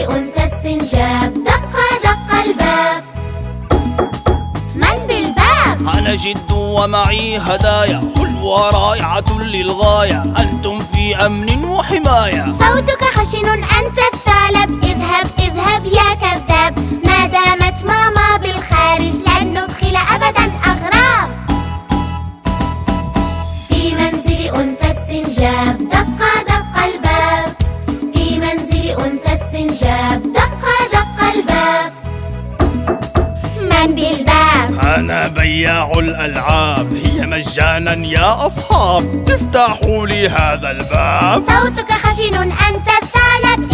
أنثى السنجاب، دق دق الباب. من بالباب؟ أنا جد ومعي هدايا حلوة رائعة للغاية، أنتم في أمن وحماية. صوتك خشن أنت الثعلب، اذهب اذهب يا كذاب. ما دامت ماما بالخارج لن ندخل أبدا أغراب. في منزل أنثى السنجاب، دق دق الباب. في منزل أنثى السنجاب، دق دق الباب. من بالباب؟ أنا بياع الألعاب، هي مجانا يا أصحاب، افتحوا لي هذا الباب. صوتك خشن أنت الثعلب،